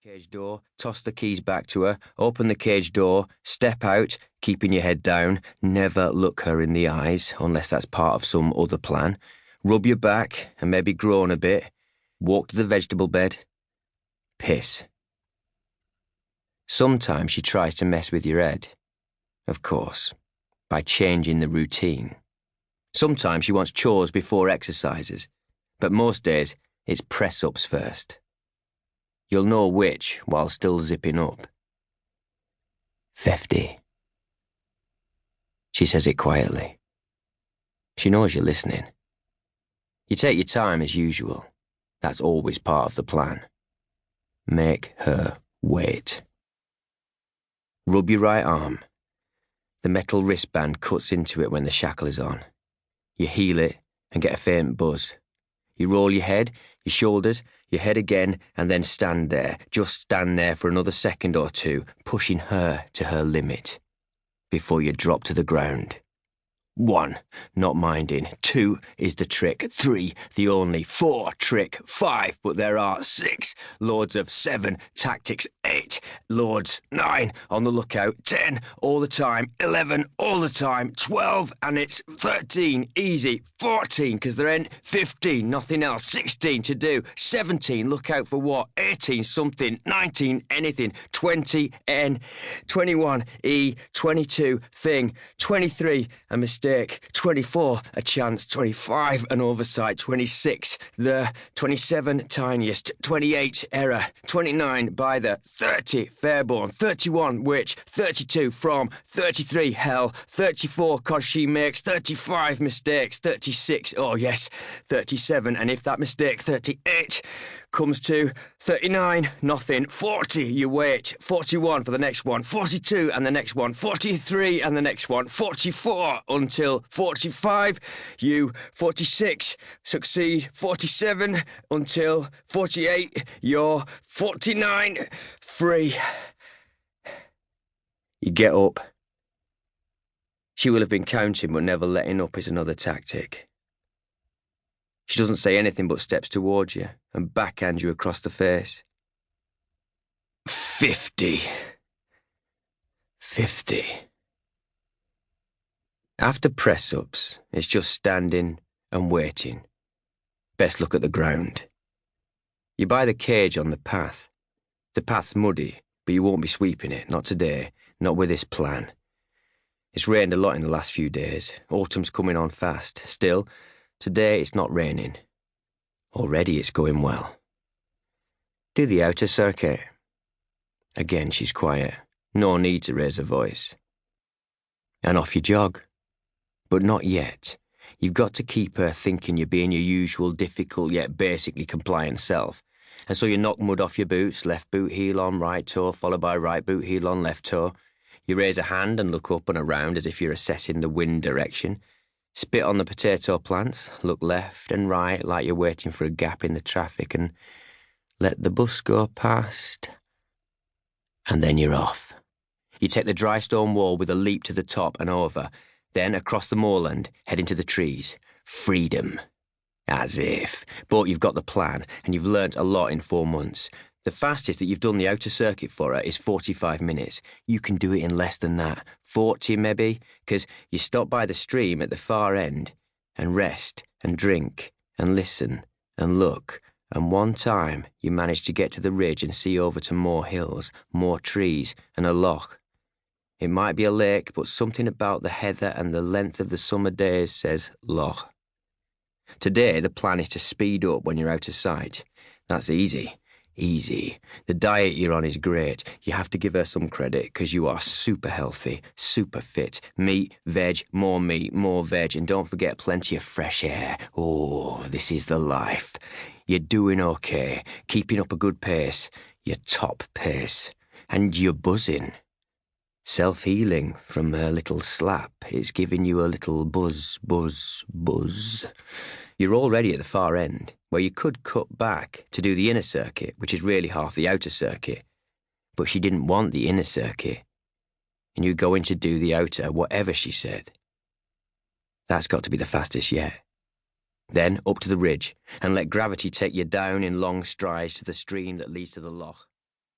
Cage door, toss the keys back to her, open the cage door, step out, keeping your head down, never look her in the eyes, unless that's part of some other plan. Rub your back and maybe groan a bit. Walk to the vegetable bed. Piss. Sometimes she tries to mess with your head. Of course, by changing the routine. Sometimes she wants chores before exercises, but most days it's press-ups first. You'll know which while still zipping up. 50. She says it quietly. She knows you're listening. You take your time as usual. That's always part of the plan. Make her wait. Rub your right arm. The metal wristband cuts into it when the shackle is on. You heel it and get a faint buzz. You roll your head, your shoulders, your head again, and then stand there. Just stand there for another second or two, pushing her to her limit, before you drop to the ground. 1, not minding. 2 is the trick. 3, the only. 4, trick. 5, but there are 6. Lords of 7, tactics. 8, lords. 9, on the lookout. 10, all the time. 11, all the time. 12, and it's 13, easy. 14, because there ain't. 15, nothing else. 16, to do. 17, look out for what? 18, something. 19, anything. 20, N. 21, E. 22, thing. 23, a mistake. 24, a chance. 25, an oversight. 26, the. 27, tiniest. 28, error. 29, by the. 30, fairborn. 31, witch. 32, from. 33, hell. 34, cause she makes. 35, mistakes. 36, oh yes. 37, and if that mistake. 38 comes to. 39, nothing. 40, you wait. 41 for the next one. 42, and the next one. 43, and the next one. 44, until 45, you. 46, succeed. 47, until 48, you're. 49, free. You get up. She will have been counting, but never letting up is another tactic. She doesn't say anything but steps towards you and backhands you across the face. 50. 50. After press-ups, it's just standing and waiting. Best look at the ground. You buy the cage on the path. The path's muddy, but you won't be sweeping it, not today, not with this plan. It's rained a lot in the last few days. Autumn's coming on fast. Still, today it's not raining. Already it's going well. Do the outer circuit. Again she's quiet. No need to raise her voice. And off you jog. But not yet. You've got to keep her thinking you're being your usual difficult yet basically compliant self. And so you knock mud off your boots, left boot heel on right toe, followed by right boot heel on left toe. You raise a hand and look up and around as if you're assessing the wind direction. Spit on the potato plants, look left and right like you're waiting for a gap in the traffic, and let the bus go past. And then you're off. You take the dry stone wall with a leap to the top and over, then across the moorland, heading to the trees. Freedom. As if. But you've got the plan, and you've learnt a lot in 4 months. The fastest that you've done the outer circuit for her is 45 minutes. You can do it in less than that. 40 maybe, because you stop by the stream at the far end and rest and drink and listen and look, and one time you manage to get to the ridge and see over to more hills, more trees and a loch. It might be a lake, but something about the heather and the length of the summer days says loch. Today the plan is to speed up when you're out of sight. That's easy. Easy. The diet you're on is great. You have to give her some credit because you are super healthy, super fit. Meat, veg, more meat, more veg, and don't forget plenty of fresh air. Oh, this is the life. You're doing okay, keeping up a good pace, your top pace, and you're buzzing. Self-healing from her little slap is giving you a little buzz, buzz, buzz. You're already at the far end, where you could cut back to do the inner circuit, which is really half the outer circuit. But she didn't want the inner circuit, and you're going to do the outer, whatever she said. That's got to be the fastest yet. Then up to the ridge, and let gravity take you down in long strides to the stream that leads to the loch.